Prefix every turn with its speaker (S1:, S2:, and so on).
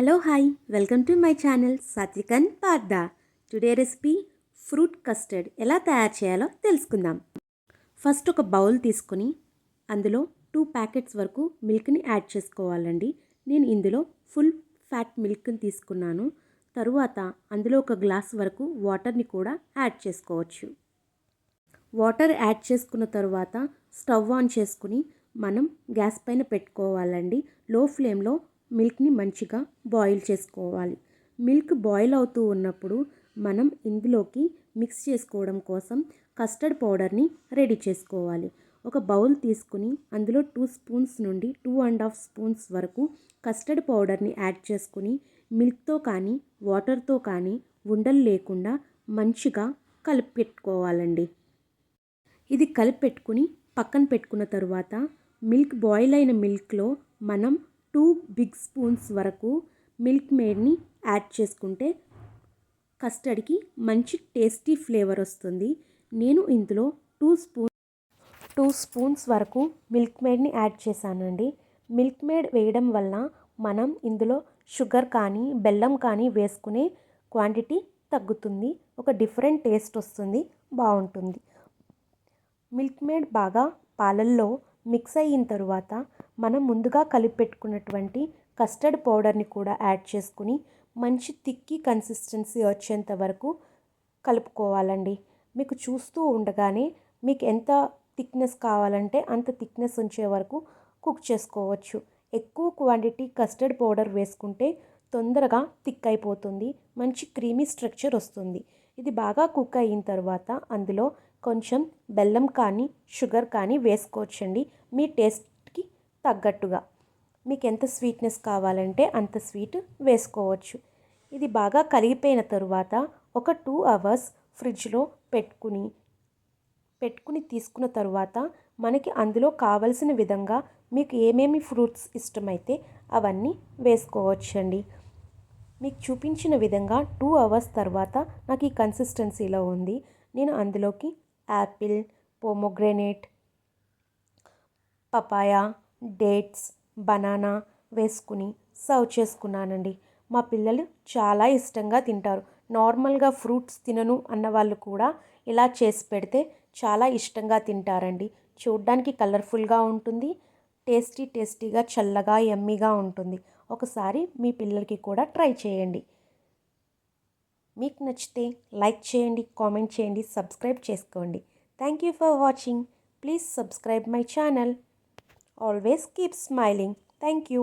S1: Hello hi welcome to my channel సాత్వికన్ పార్దా. Today recipe fruit custard ఎలా తయారు చేయాలో తెలుసుకుందాం. ఫస్ట్ ఒక బౌల్ తీసుకుని అందులో 2 ప్యాకెట్స్ వరకు మిల్క్ని యాడ్ చేసుకోవాలండి. నేను ఇందులో ఫుల్ ఫ్యాట్ మిల్క్ని తీసుకున్నాను. తరువాత అందులో ఒక గ్లాస్ వరకు వాటర్ని కూడా యాడ్ చేసుకోవచ్చు. వాటర్ యాడ్ చేసుకున్న తరువాత స్టవ్ ఆన్ చేసుకుని మనం గ్యాస్ పైన పెట్టుకోవాలండి. లో ఫ్లేమ్లో మిల్క్ని మంచిగా బాయిల్ చేసుకోవాలి. మిల్క్ బాయిల్ అవుతూ ఉన్నప్పుడు మనం ఇందులోకి మిక్స్ చేసుకోవడం కోసం కస్టర్డ్ పౌడర్ని రెడీ చేసుకోవాలి. ఒక బౌల్ తీసుకుని అందులో 2 స్పూన్స్ నుండి 2.5 స్పూన్స్ వరకు కస్టర్డ్ పౌడర్ని యాడ్ చేసుకుని మిల్క్తో కానీ వాటర్తో కానీ ఉండలు లేకుండా మంచిగా కలిపి పెట్టుకోవాలండి. ఇది కలిపి పెట్టుకుని పక్కన పెట్టుకున్న తరువాత మిల్క్ బాయిల్ అయిన మిల్క్లో మనం 2 బిగ్ స్పూన్స్ వరకు మిల్క్ మేడ్ని యాడ్ చేసుకుంటే కస్టర్డ్కి మంచి టేస్టీ ఫ్లేవర్ వస్తుంది. నేను ఇందులో 2 స్పూన్స్ వరకు మిల్క్ మేడ్ని యాడ్ చేశానండి. మిల్క్ మేడ్ వేయడం వల్ల మనం ఇందులో షుగర్ కానీ బెల్లం కానీ వేసుకునే క్వాంటిటీ తగ్గుతుంది. ఒక డిఫరెంట్ టేస్ట్ వస్తుంది, బాగుంటుంది. మిల్క్ మేడ్ బాగా పాలల్లో మిక్స్ అయిన తరువాత మనం ముందుగా కలిపి పెట్టుకున్నటువంటి కస్టర్డ్ పౌడర్ని కూడా యాడ్ చేసుకుని మంచి థిక్కీ కన్సిస్టెన్సీ వచ్చేంత వరకు కలుపుకోవాలండి. మీకు చూస్తూ ఉండగానే మీకు ఎంత థిక్నెస్ కావాలంటే అంత థిక్నెస్ ఉంచే వరకు కుక్ చేసుకోవచ్చు. ఎక్కువ క్వాంటిటీ కస్టర్డ్ పౌడర్ వేసుకుంటే తొందరగా థిక్ అయిపోతుంది, మంచి క్రీమీ స్ట్రక్చర్ వస్తుంది. ఇది బాగా కుక్ అయిన తర్వాత అందులో కొంచెం బెల్లం కానీ షుగర్ కానీ వేసుకోవచ్చండి. మీ టేస్ట్కి తగ్గట్టుగా మీకు ఎంత స్వీట్నెస్ కావాలంటే అంత స్వీట్ వేసుకోవచ్చు. ఇది బాగా కరిగిపోయిన తరువాత ఒక 2 అవర్స్ ఫ్రిడ్జ్లో పెట్టుకుని తీసుకున్న తరువాత మనకి అందులో కావలసిన విధంగా మీకు ఏమేమి ఫ్రూట్స్ ఇష్టమైతే అవన్నీ వేసుకోవచ్చండి. మీకు చూపించిన విధంగా 2 అవర్స్ తర్వాత నాకు ఈ కన్సిస్టెన్సీలో ఉంది. నేను అందులోకి Apple, pomegranate, papaya, dates, banana వేసుకుని సర్వ్ చేసుకున్నానండి. మా పిల్లలు చాలా ఇష్టంగా తింటారు. నార్మల్గా ఫ్రూట్స్ తినను అన్న వాళ్ళు కూడా ఇలా చేసి పెడితే చాలా ఇష్టంగా తింటారండి. చూడ్డానికి కలర్ఫుల్గా ఉంటుంది, టేస్టీగా చల్లగా యమ్మీగా ఉంటుంది. ఒకసారి మీ పిల్లలకి కూడా ట్రై చేయండి. మీకు నచ్చితే లైక్ చేయండి, కామెంట్ చేయండి, సబ్స్క్రైబ్ చేసుకోండి. Thank you for watching. Please subscribe my channel. Always keep smiling. Thank you.